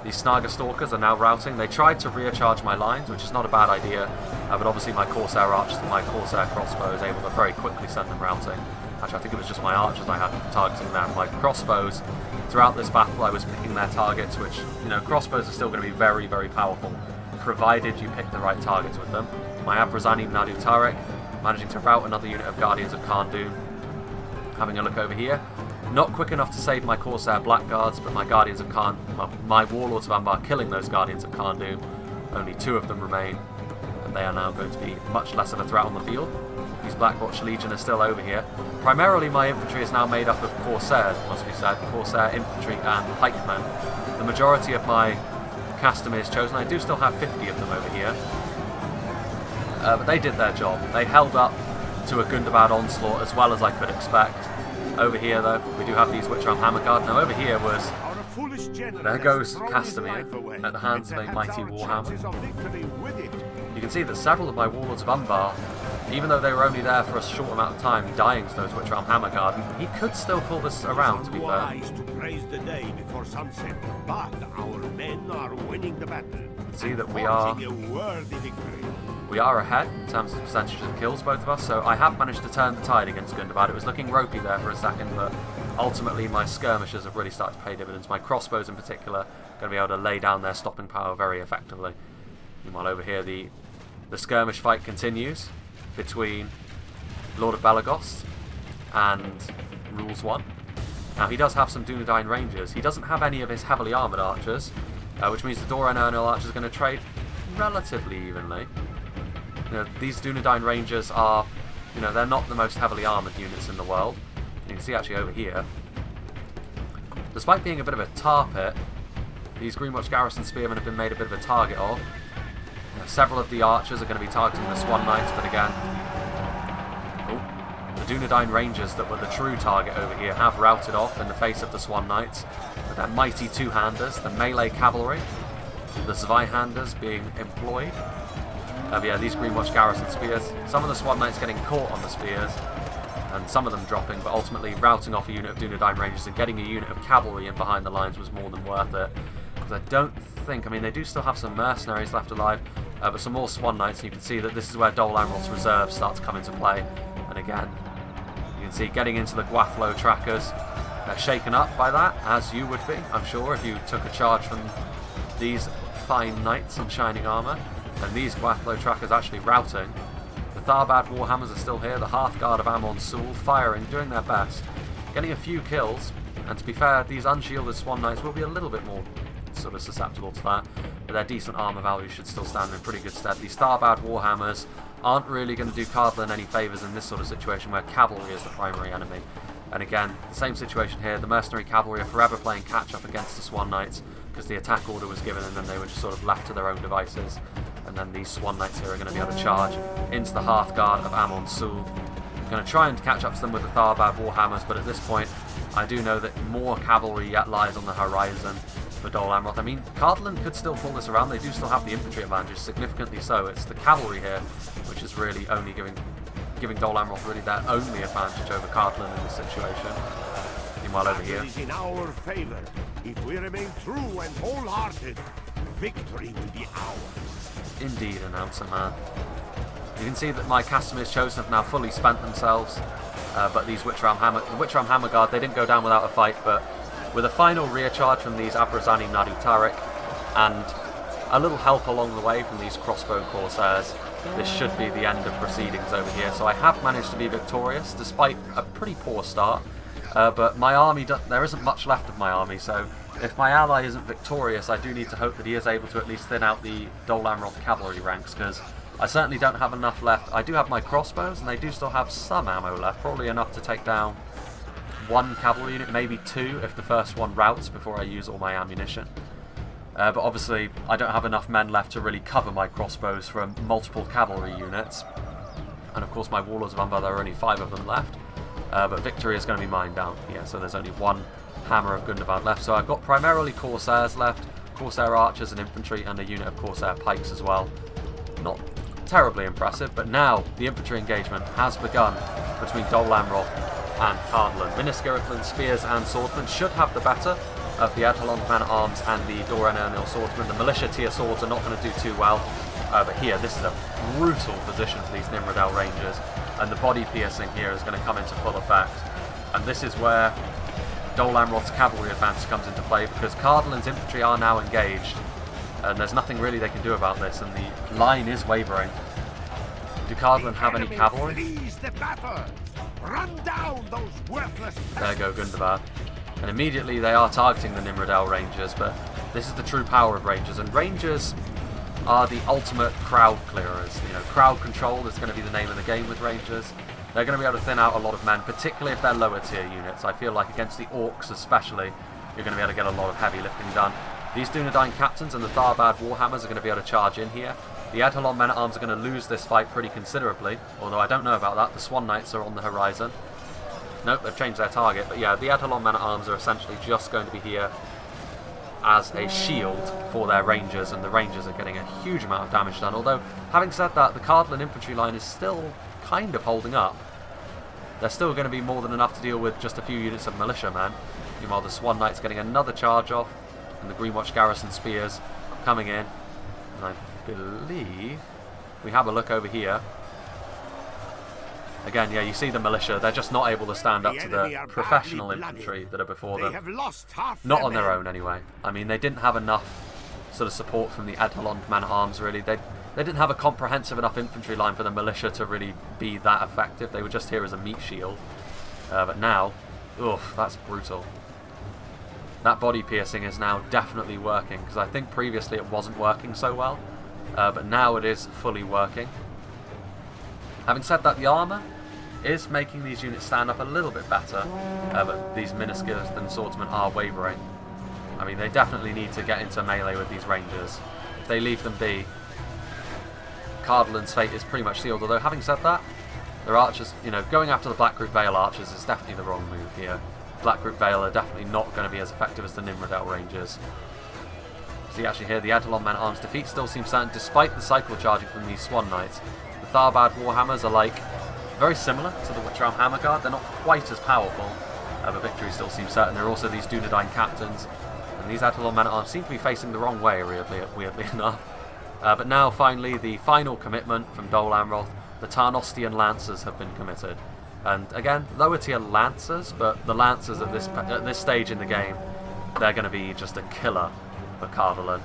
These Snaga Stalkers are now routing. They tried to recharge my lines, which is not a bad idea, but obviously my Corsair Archers and my Corsair crossbow is able to very quickly send them routing. Actually, I think it was just my archers I had targeting them. My crossbows, throughout this battle, I was picking their targets, which, you know, crossbows are still going to be very, very powerful, provided you pick the right targets with them. My Abrazani Nadu Tariq, managing to rout another unit of Guardians of Khan'dun. Having a look over here. Not quick enough to save my Corsair Blackguards, but my Guardians of my Warlords of Angmar killing those Guardians of Khan'dun. Only 2 of them remain, and they are now going to be much less of a threat on the field. These Black Watch Legion are still over here. Primarily my infantry is now made up of Corsairs, must be said. Corsair infantry and pikemen. The majority of my Castamere is chosen. I do still have 50 of them over here. But they did their job. They held up to a Gundabad onslaught as well as I could expect. Over here, though, we do have these Witch Realm Hammerguard. Now, over here was... There goes Castamere at the hands of a mighty Warhammer. You can see that several of my Warlords of Angmar, even though they were only there for a short amount of time, dying to those Witch Realm Hammerguard, he could still pull this around, to be fair. To praise the day before sunset, but our men are winning the battle. See that we are... A worthy victory. We are ahead in terms of percentage of kills, both of us, so I have managed to turn the tide against Gundabad. It was looking ropey there for a second, but ultimately my skirmishers have really started to pay dividends. My crossbows in particular are going to be able to lay down their stopping power very effectively. Meanwhile over here the skirmish fight continues between Lord of Balagost and Rules 1. Now he does have some Dunedain Rangers. He doesn't have any of his heavily armoured archers, which means the Doran Ernil archers are going to trade relatively evenly. You know, these Dunedain Rangers are, you know, they're not the most heavily armoured units in the world. You can see actually over here, despite being a bit of a tar pit, these Greenwatch Garrison Spearmen have been made a bit of a target of. You know, several of the archers are going to be targeting the Swan Knights, but again, the Dunedain Rangers that were the true target over here have routed off in the face of the Swan Knights, with their mighty two-handers, the melee cavalry, the Zweihanders being employed. Yeah, these Greenwatch Garrison Spears, some of the Swan Knights getting caught on the spears, and some of them dropping, but ultimately routing off a unit of Dunedain Rangers and getting a unit of cavalry in behind the lines was more than worth it. Because I don't think, I mean, they do still have some mercenaries left alive, but some more Swan Knights, and you can see that this is where Dol Amrot's reserves start to come into play. And again, you can see getting into the Gwathlo trackers, they're shaken up by that, as you would be, I'm sure, if you took a charge from these fine knights in shining armour. And these Gwathlo trackers actually routing. The Tharbad Warhammers are still here, the Hearthguard of Amon Sul firing, doing their best, getting a few kills, and to be fair, these unshielded Swan Knights will be a little bit more sort of susceptible to that, but their decent armour value should still stand in pretty good stead. These Tharbad Warhammers aren't really going to do Cardlin any favours in this sort of situation where cavalry is the primary enemy. And again, the same situation here, the mercenary cavalry are forever playing catch-up against the Swan Knights, because the attack order was given and then they were just sort of left to their own devices. And then these Swan Knights here are going to be able to charge into the Hearthguard of Amon Sul. I'm going to try and catch up to them with the Tharbad Warhammers, but at this point I do know that more cavalry yet lies on the horizon for Dol Amroth. I mean, Cardlin could still pull this around, they do still have the infantry advantage, significantly so. It's the cavalry here which is really only giving Dol Amroth really their only advantage over Cardlin in this situation. Meanwhile over here, is in our favour. If we remain true and wholehearted, victory will be ours. Indeed, Announcer Man. You can see that my Castamere's Chosen have now fully spent themselves, but these Witch Realm Hammerguard, they didn't go down without a fight, but with a final rear charge from these Abrazani Nadu Tariq, and a little help along the way from these crossbow Corsairs, this should be the end of proceedings over here. So I have managed to be victorious, despite a pretty poor start, but my army, there isn't much left of my army, so if my ally isn't victorious, I do need to hope that he is able to at least thin out the Dol Amroth cavalry ranks, because I certainly don't have enough left. I do have my crossbows, and they do still have some ammo left, probably enough to take down one cavalry unit, maybe two if the first one routs before I use all my ammunition. But obviously I don't have enough men left to really cover my crossbows from multiple cavalry units. And of course my Warlords of Angmar, there are only 5 of them left. But victory is going to be mine down here, so there's only one Hammer of Gundabad left. So I've got primarily Corsairs left, Corsair Archers and Infantry, and a unit of Corsair Pikes as well. Not terribly impressive, but now the infantry engagement has begun between Dol Amroth and Cardlan. Miniskirtlan, Spears and Swordsmen should have the better of the Etalon Man-at-Arms and the Doran Ernil Swordsmen. The Militia tier swords are not going to do too well, but here this is a brutal position for these Nimrodel Rangers, and the body piercing here is going to come into full effect. And this is where Dol Amroth's cavalry advance comes into play, because Cardlan's infantry are now engaged, and there's nothing really they can do about this, and the line is wavering. Do Cardlan have any cavalry? Run down those worthless There go Gundabad. And immediately they are targeting the Nimrodel Rangers, but this is the true power of Rangers, and Rangers are the ultimate crowd clearers. You know, crowd control is going to be the name of the game with Rangers. They're going to be able to thin out a lot of men, particularly if they're lower tier units. I feel like against the Orcs especially, you're going to be able to get a lot of heavy lifting done. These Dunedain captains and the Tharbad Warhammers are going to be able to charge in here. The Etalon Men-at-Arms are going to lose this fight pretty considerably, although I don't know about that. The Swan Knights are on the horizon. Nope, they've changed their target, but yeah, the Etalon Men-at-Arms are essentially just going to be here as a shield for their Rangers, and the Rangers are getting a huge amount of damage done. Although, having said that, the Cardlan infantry line is still kind of holding up. There's still going to be more than enough to deal with just a few units of militiamen. Meanwhile, the Swan Knights getting another charge off, and the Greenwatch Garrison Spears coming in. And I believe we have a look over here. Again, yeah, you see the militia, they're just not able to stand up to the professional infantry that are before them. Not on their own, anyway. I mean, they didn't have enough sort of support from the Etalon Man-at-Arms, really. They didn't have a comprehensive enough infantry line for the militia to really be that effective. They were just here as a meat shield. But now, oof, that's brutal. That body piercing is now definitely working, because I think previously it wasn't working so well. But now it is fully working. Having said that, the armour is making these units stand up a little bit better, but these Miniskirts and Swordsmen are wavering. I mean, they definitely need to get into melee with these Rangers. If they leave them be, Cardlan's fate is pretty much sealed, although having said that, their archers, you know, going after the Blackroot Vale archers is definitely the wrong move here. Blackroot Vale are definitely not going to be as effective as the Nimrodel Rangers. See, actually here, the Etalon Men-at-Arms defeat still seems certain, despite the cycle charging from these Swan Knights. The Tharbad Warhammers are like very similar to the Witchram Hammer Guard. They're not quite as powerful, but victory still seems certain. There are also these Dunedain captains, and these Etalon Men-at-Arms seem to be facing the wrong way, weirdly enough. But now, finally, the final commitment from Dol Amroth. The Tarnostian Lancers have been committed. And again, lower tier Lancers, but the Lancers at this stage in the game, they're going to be just a killer for Cardlan,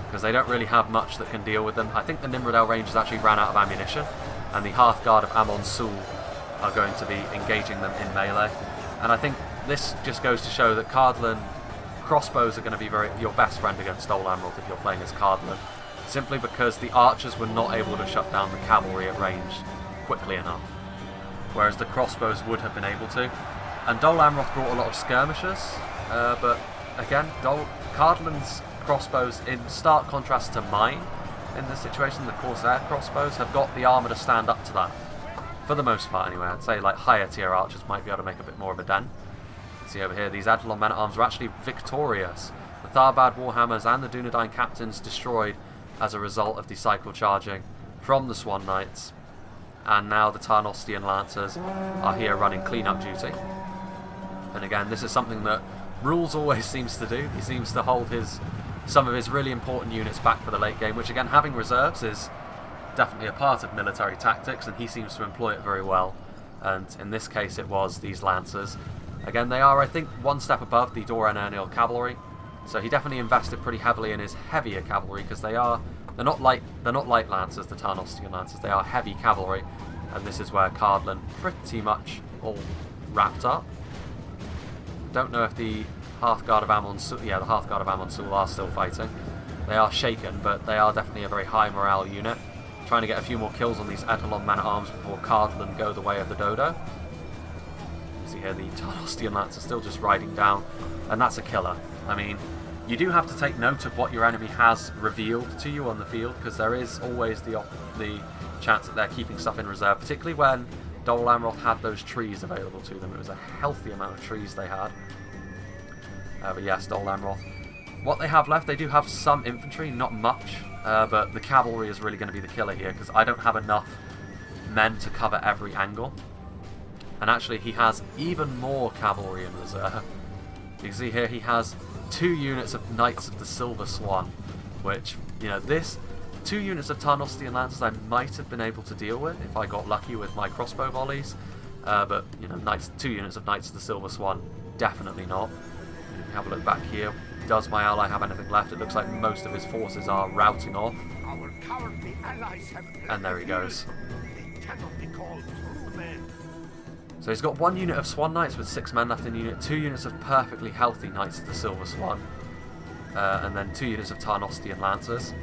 because they don't really have much that can deal with them. I think the Nimrodel Rangers actually ran out of ammunition, and the Hearthguard of Amon Sul are going to be engaging them in melee. And I think this just goes to show that Cardlan crossbows are going to be your best friend against Dol Amroth if you're playing as Cardlan, simply because the archers were not able to shut down the cavalry at range quickly enough, whereas the crossbows would have been able to. And Dol Amroth brought a lot of skirmishers, but again, Cardlan's crossbows, in stark contrast to mine in this situation, the Corsair crossbows have got the armour to stand up to that. For the most part anyway. I'd say like higher tier archers might be able to make a bit more of a dent. See over here, these Etalon Men-at-Arms are actually victorious. The Tharbad Warhammers and the Dunedain captains destroyed as a result of the cycle charging from the Swan Knights. And now the Tarnostian Lancers are here running clean-up duty. And again, this is something that Rules always seems to do. He seems to hold some of his really important units back for the late game, which again, having reserves is definitely a part of military tactics, and he seems to employ it very well. And in this case it was these Lancers. Again, they are, I think, one step above the Doran Ernil cavalry, so he definitely invested pretty heavily in his heavier cavalry, because they're not light Lancers, the Tarnostian Lancers, they are heavy cavalry, and this is where Cardlan pretty much all wrapped up. Don't know if the Hearthguard of Amon Sul, the Hearthguard of Amon Sul are still fighting. They are shaken, but they are definitely a very high morale unit. trying to get a few more kills on these Etalon man-at-arms before Cardland go the way of the Dodo. See here, the Tarnostian Lance is still just riding down, and that's a killer. I mean, you do have to take note of what your enemy has revealed to you on the field, because there is always the chance that they're keeping stuff in reserve, particularly when Dol Amroth had those trees available to them. It was a healthy amount of trees they had. But yes, Dol Amroth. What they have left, they do have some infantry, not much, but the cavalry is really going to be the killer here, because I don't have enough men to cover every angle. And actually, he has even more cavalry in reserve. You can see here, he has 2 units of Knights of the Silver Swan, which, you know, this 2 units of Tarnostian Lancers I might have been able to deal with if I got lucky with my crossbow volleys, but, you know, 2 units of Knights of the Silver Swan, definitely not. You can have a look back here. Does my ally have anything left? It looks like most of his forces are routing off. Our cowardly allies have And there he goes. They cannot be called true men. So he's got 1 unit of Swan Knights with 6 men left in the unit, 2 units of perfectly healthy Knights of the Silver Swan, and then 2 units of Tarnostian Lancers,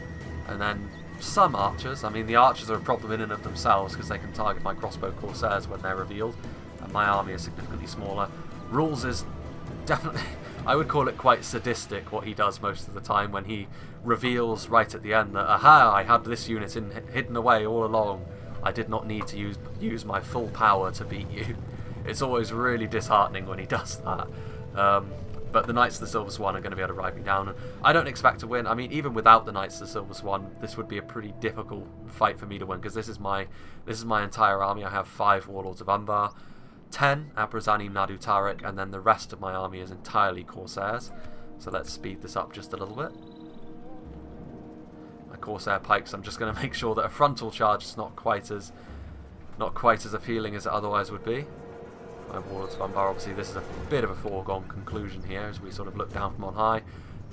and then some Archers. I mean, the Archers are a problem in and of themselves because they can target my crossbow Corsairs when they're revealed, and my army is significantly smaller. Rules is definitely, I would call it quite sadistic what he does most of the time when he reveals right at the end that, aha, I had this unit hidden away all along. I did not need to use my full power to beat you. It's always really disheartening when he does that. But the Knights of the Silver Swan are going to be able to ride me down. And I don't expect to win. I mean, even without the Knights of the Silver Swan, this would be a pretty difficult fight for me to win, because this is my entire army. I have 5 Warlords of Umbar, 10 Abrazani Nadu Tariq, and then the rest of my army is entirely Corsairs. So let's speed this up just a little bit. My Corsair pikes, I'm just going to make sure that a frontal charge is not quite as appealing as it otherwise would be. My Warlords of Umbar, obviously this is a bit of a foregone conclusion here as we sort of look down from on high.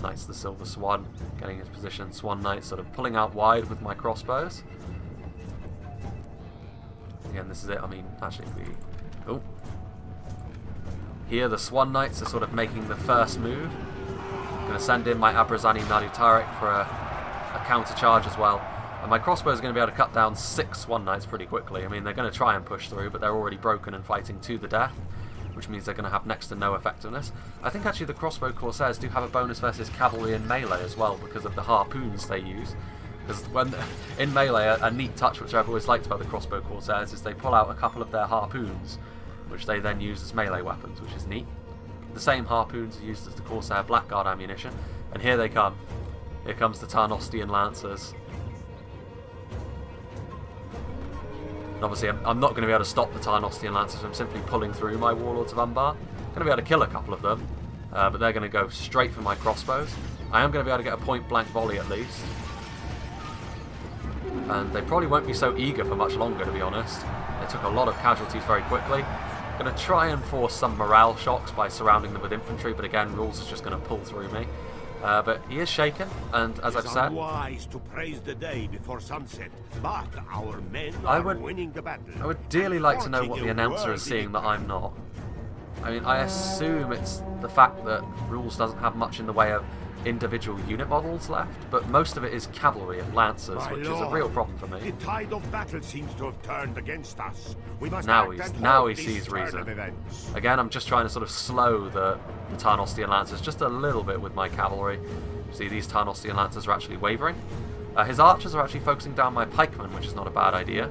Knights of the Silver Swan getting into position, Swan Knights sort of pulling out wide with my crossbows. Again, this is it. I mean, actually, if we... Oh. Here the Swan Knights are sort of making the first move. I'm going to send in my Abrazani Nadu Tariq for a counter charge as well. And my crossbow is going to be able to cut down 6 Swan Knights pretty quickly. I mean, they're going to try and push through, but they're already broken and fighting to the death, which means they're going to have next to no effectiveness. I think actually the crossbow Corsairs do have a bonus versus cavalry in melee as well, because of the harpoons they use. Because when in melee, a neat touch which I've always liked about the crossbow Corsairs is they pull out a couple of their harpoons, which they then use as melee weapons, which is neat. The same harpoons are used as the Corsair Blackguard ammunition, and here they come. Here comes the Tarnostian Lancers. And obviously, I'm not going to be able to stop the Tarnostian Lancers from simply pulling through my Warlords of Umbar. I'm going to be able to kill a couple of them, but they're going to go straight for my crossbows. I am going to be able to get a point-blank volley at least. And they probably won't be so eager for much longer, to be honest. They took a lot of casualties very quickly. I'm going to try and force some morale shocks by surrounding them with infantry, but again, Rules is just going to pull through me. But he is shaken, and as I've said, it's unwise to praise the day before sunset, but our men are winning the battle. I would dearly like to know what the announcer is seeing that I'm not. I mean, I assume it's the fact that Rules doesn't have much in the way of individual unit models left, but most of it is cavalry and lancers, which is a real problem for me. The tide of battle seems to have turned against us. We must now he sees reason. Again, I'm just trying to sort of slow the Tarnostian Lancers just a little bit with my cavalry. See, these Tarnostian Lancers are actually wavering. His archers are actually focusing down my pikemen, which is not a bad idea.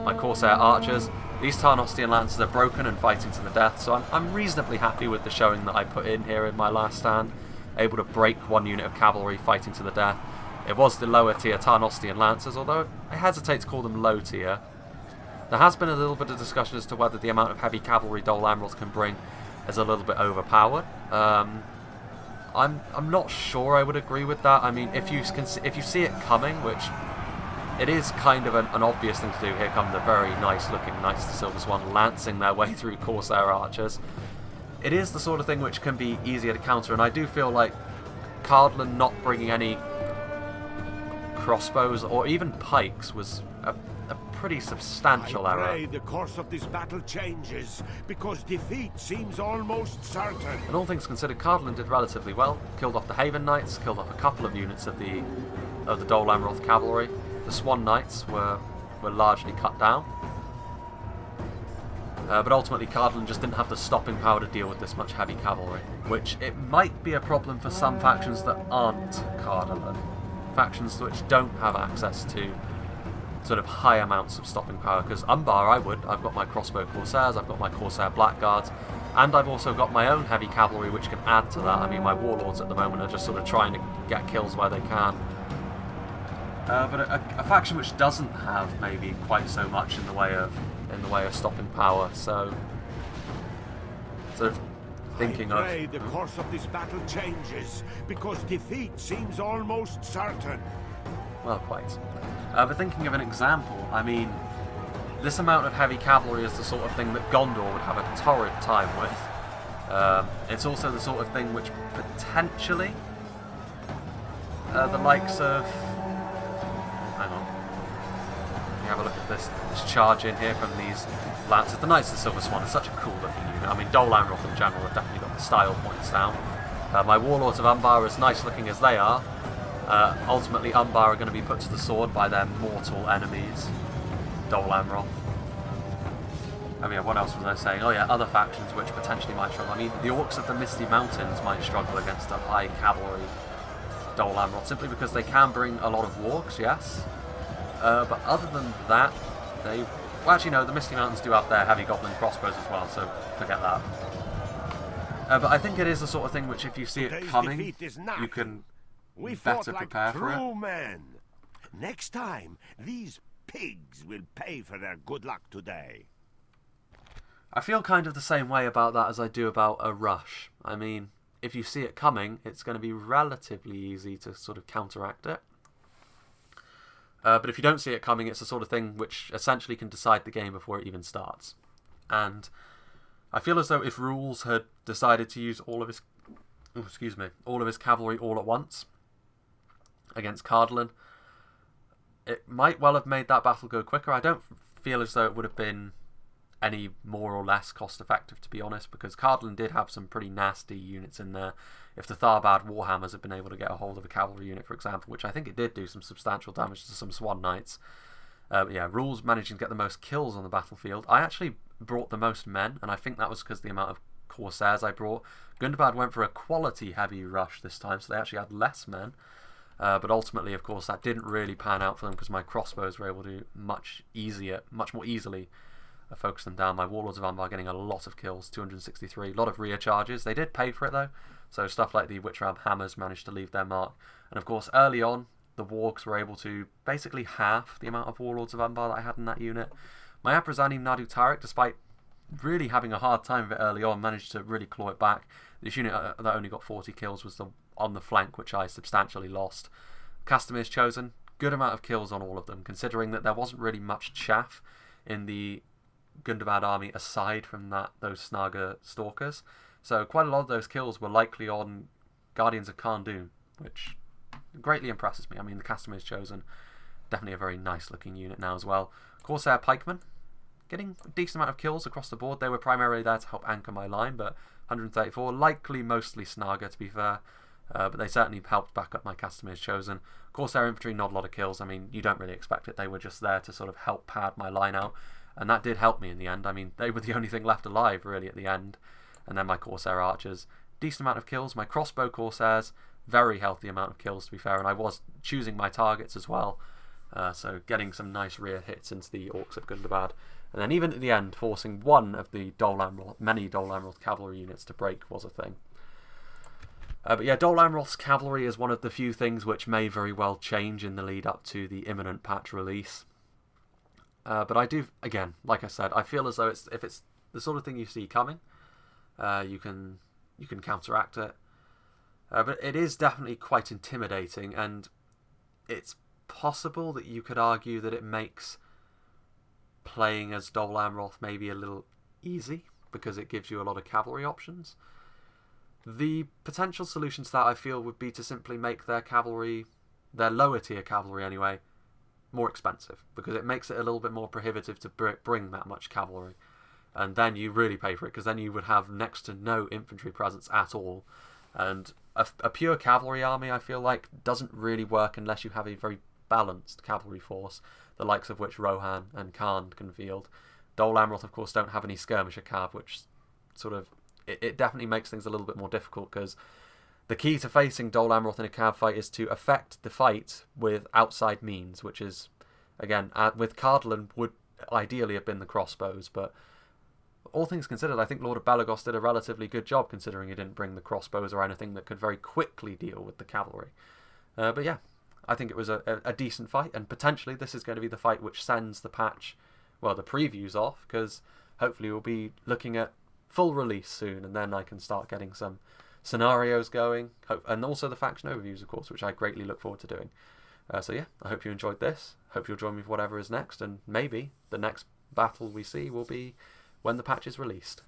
My Corsair Archers. These Tarnostian Lancers are broken and fighting to the death, so I'm reasonably happy with the showing that I put in here in my last stand. Able to break 1 unit of cavalry fighting to the death. It was the lower tier Tarnostian Lancers, although I hesitate to call them low tier. There has been a little bit of discussion as to whether the amount of heavy cavalry Dol Amroth can bring is a little bit overpowered. I'm not sure I would agree with that. I mean, if you see it coming, which it is kind of an obvious thing to do. Here come the very nice looking Knights of the Silver Swan lancing their way through Corsair Archers. It is the sort of thing which can be easier to counter, and I do feel like Cardland not bringing any crossbows or even pikes was a pretty substantial error. I pray the course of this battle changes, because defeat seems almost certain. And all things considered, Cardland did relatively well. Killed off the Haven Knights, killed off a couple of units of the Dol Amroth cavalry. The Swan Knights were largely cut down. But ultimately Cardland just didn't have the stopping power to deal with this much heavy cavalry, which it might be a problem for some factions that aren't Cardland. Factions which don't have access to sort of high amounts of stopping power, because Umbar I've got my crossbow Corsairs, I've got my Corsair Blackguards, and I've also got my own heavy cavalry which can add to that. I mean, my warlords at the moment are just sort of trying to get kills where they can. But a faction which doesn't have maybe quite so much in the way of stopping power, so sort of thinking I pray the course of this battle changes, because defeat seems almost certain. Well, quite. But thinking of an example, I mean, this amount of heavy cavalry is the sort of thing that Gondor would have a torrid time with. It's also the sort of thing which potentially the likes of... Hang on. Have a look at this charge in here from these lances. The Knights of the Silver Swan is such a cool looking unit. I mean, Dol Amroth in general have definitely got the style points down. My Warlords of Umbar, as nice looking as they are, ultimately Umbar are going to be put to the sword by their mortal enemies, Dol Amroth. I mean, what else was I saying? Oh yeah, other factions which potentially might struggle. I mean, the Orcs of the Misty Mountains might struggle against a high cavalry Dol Amroth, simply because they can bring a lot of wargs, yes. But other than that, they... Well, actually, no, the Misty Mountains do have their heavy goblin crossbows as well, so forget that. But I think it is the sort of thing which, if you see it coming, you can better prepare for it. Men. Next time, these pigs will pay for their good luck today. I feel kind of the same way about that as I do about a rush. I mean, if you see it coming, it's going to be relatively easy to sort of counteract it. But if you don't see it coming, it's the sort of thing which essentially can decide the game before it even starts. And I feel as though if Rules had decided to use all of his cavalry all at once against Cardland, it might well have made that battle go quicker. I don't feel as though it would have been any more or less cost effective, to be honest, because Cardland did have some pretty nasty units in there. If the Tharbad Warhammers had been able to get a hold of a cavalry unit, for example, which I think it did do some substantial damage to some Swan Knights. But yeah, Rules managing to get the most kills on the battlefield. I actually brought the most men, and I think that was because of the amount of Corsairs I brought. Gundabad went for a quality heavy rush this time, so they actually had less men. But ultimately, of course, that didn't really pan out for them because my crossbows were able to much more easily focus them down. My Warlords of Angmar getting a lot of kills, 263, a lot of rear charges. They did pay for it though, so stuff like the Witchram Hammers managed to leave their mark. And of course, early on, the Wargs were able to basically half the amount of Warlords of Angmar that I had in that unit. My Aprazani Nadu Tariq, despite really having a hard time of it early on, managed to really claw it back. This unit that only got 40 kills was on the flank, which I substantially lost. Castamir's Chosen, good amount of kills on all of them, considering that there wasn't really much chaff in the Gundabad army aside from those Snaga Stalkers. So quite a lot of those kills were likely on Guardians of Kharn, which greatly impresses me. I mean, the Castamir's Chosen, definitely a very nice looking unit now as well. Corsair Pikemen, getting a decent amount of kills across the board. They were primarily there to help anchor my line, but 134, likely mostly Snaga to be fair. But they certainly helped back up my Castamir's Chosen. Corsair Infantry, not a lot of kills. I mean, you don't really expect it. They were just there to sort of help pad my line out. And that did help me in the end. I mean, they were the only thing left alive, really, at the end. And then my Corsair Archers, decent amount of kills. My Crossbow Corsairs, very healthy amount of kills, to be fair. And I was choosing my targets as well. So getting some nice rear hits into the Orcs of Gundabad. And then even at the end, forcing one of the many Dol Amroth cavalry units to break was a thing. But yeah, Dol Amroth's cavalry is one of the few things which may very well change in the lead up to the imminent patch release. But I do, again, like I said, I feel as though if it's the sort of thing you see coming, you can counteract it. But it is definitely quite intimidating, and it's possible that you could argue that it makes playing as Dol Amroth maybe a little easy, because it gives you a lot of cavalry options. The potential solution to that, I feel, would be to simply make their cavalry, their lower tier cavalry anyway, more expensive, because it makes it a little bit more prohibitive to bring that much cavalry, and then you really pay for it, because then you would have next to no infantry presence at all, and a pure cavalry army, I feel like, doesn't really work unless you have a very balanced cavalry force, the likes of which Rohan and Khan can field. Dol Amroth, of course, don't have any skirmisher cav, which sort of it definitely makes things a little bit more difficult, because the key to facing Dol Amroth in a cav fight is to affect the fight with outside means, which is, again, with Cardlan would ideally have been the crossbows, but all things considered, I think Lord of Belagos did a relatively good job, considering he didn't bring the crossbows or anything that could very quickly deal with the cavalry. But yeah, I think it was a decent fight, and potentially this is going to be the fight which sends the patch, well, the previews off, because hopefully we'll be looking at full release soon, and then I can start getting some scenarios going, and also the faction overviews, of course, which I greatly look forward to doing. So yeah, I hope you enjoyed this. Hope you'll join me for whatever is next, and maybe the next battle we see will be when the patch is released.